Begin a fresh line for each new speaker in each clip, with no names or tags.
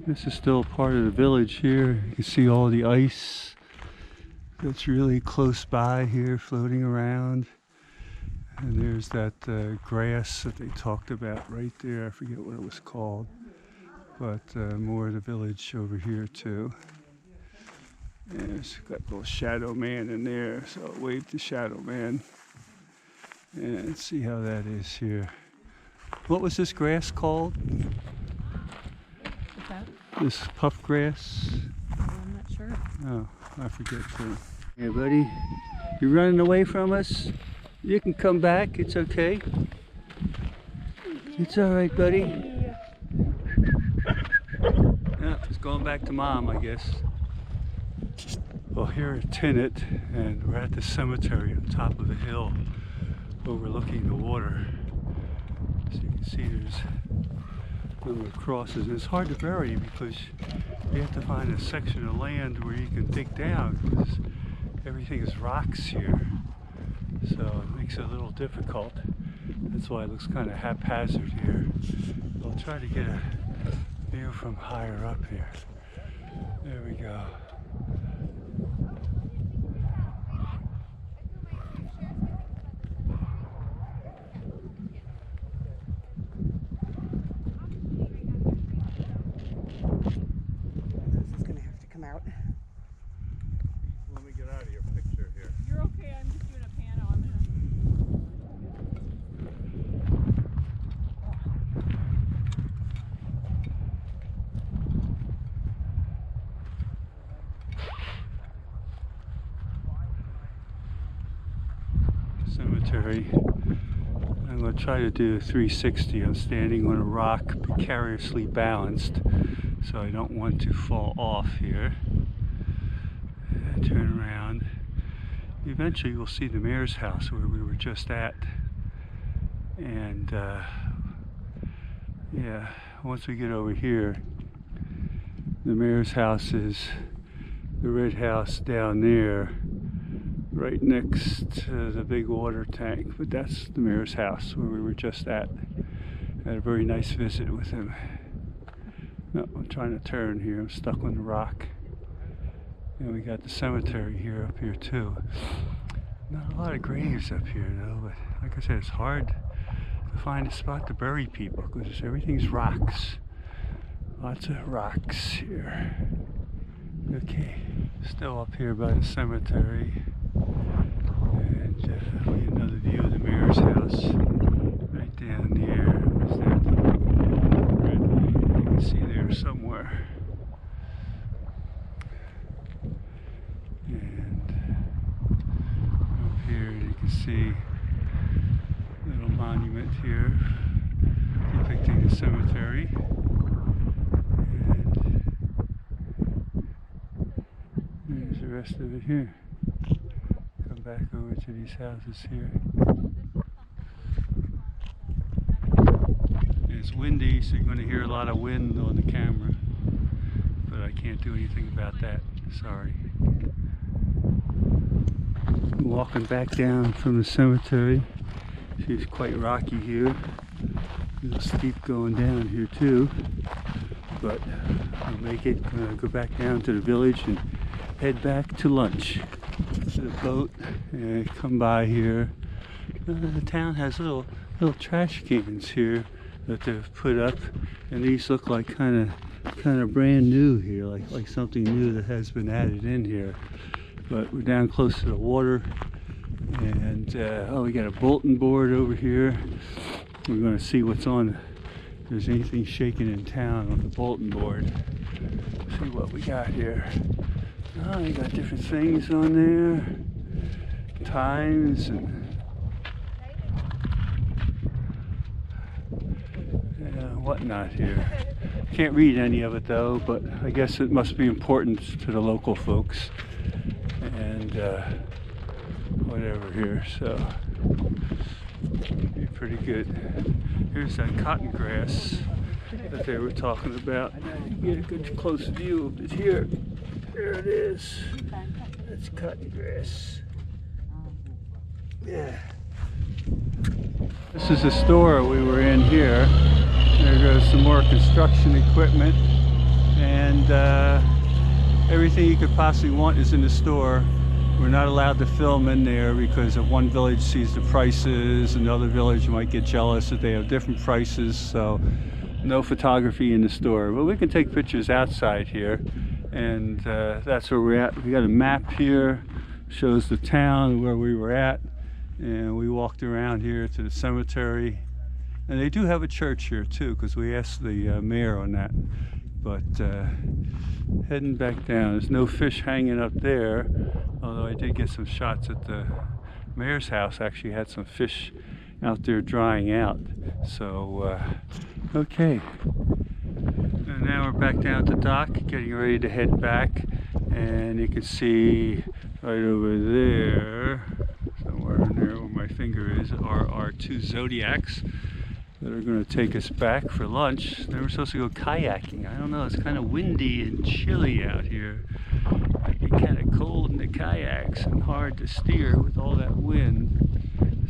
This is still part of the village here. You can see all the ice that's really close by here floating around. And there's that grass that they talked about right there. I forget what it was called. But more of the village over here too. And there's got a little shadow man in there. So I'll wave to shadow man. And see how that is here. What was this grass called?
What's that?
This puff grass?
I'm not sure.
Oh, I forget too. Hey buddy, you're running away from us? You can come back, it's okay. It's alright, buddy. Yeah, it's going back to mom, I guess. Well, here at Tinit, and we're at the cemetery on top of the hill overlooking the water. So you can see there's a number of crosses. And it's hard to bury because you have to find a section of land where you can dig down because everything is rocks here. So it makes it a little difficult. That's why it looks kind of haphazard here. I'll try to get a view from higher up here. There we go.
This is going to have to come out.
Let me get out of your picture here.
You're okay, I'm just doing a pan on this.
Cemetery. I'm going to try to do a 360. I'm standing on a rock, precariously balanced, so I don't want to fall off here. Turn around. Eventually we'll see the mayor's house where we were just at. And yeah, once we get over here, the mayor's house is the red house down there, right next to the big water tank. But that's the mayor's house where we were just at. Had a very nice visit with him. No, I'm trying to turn here. I'm stuck on the rock. And we got the cemetery here up here too. Not a lot of graves up here though, but like I said, it's hard to find a spot to bury people because everything's rocks. Lots of rocks here. Okay, still up here by the cemetery. And we get another view of the mayor's house right down there. What's that? Red, you can see there somewhere. And up here you can see a little monument here depicting the cemetery. And there's the rest of it here. Come back over to these houses here. And it's windy, so you're going to hear a lot of wind on the camera. But I can't do anything about that. Sorry. Walking back down from the cemetery. She's quite rocky here. A little steep going down here too. But I'll make it. I'm going to go back down to the village and head back to lunch. To the boat and come by here. The town has little trash cans here that they've put up, and these look like kind of brand new here, like something new that has been added in here. But we're down close to the water, and oh, we got a bulletin board over here. We're going to see what's on. If there's anything shaking in town on the bulletin board. See what we got here. Oh, you got different things on there, times and whatnot here. Can't read any of it though, but I guess it must be important to the local folks and whatever here. So be pretty good. Here's that cotton grass that they were talking about. You get a good close view of it here. There it is. That's cotton grass. Yeah. This is the store we were in here. There goes some more construction equipment. and everything you could possibly want is in the store. We're not allowed to film in there because if one village sees the prices, another village might get jealous that they have different prices, so no photography in the store. But we can take pictures outside here, and that's where we're at. We got a map here, shows the town where we were at, and we walked around here to the cemetery. And they do have a church here too, because we asked the mayor on that. But heading back down, there's no fish hanging up there, although I did get some shots at the mayor's house. Actually had some fish out there drying out. So okay, and now we're back down at the dock, getting ready to head back. And you can see right over there, somewhere in there where my finger is, are our two Zodiacs that are going to take us back for lunch. Then we're supposed to go kayaking. I don't know, it's kind of windy and chilly out here. Might be kind of cold in the kayaks and hard to steer with all that wind.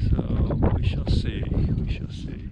So we shall see, we shall see.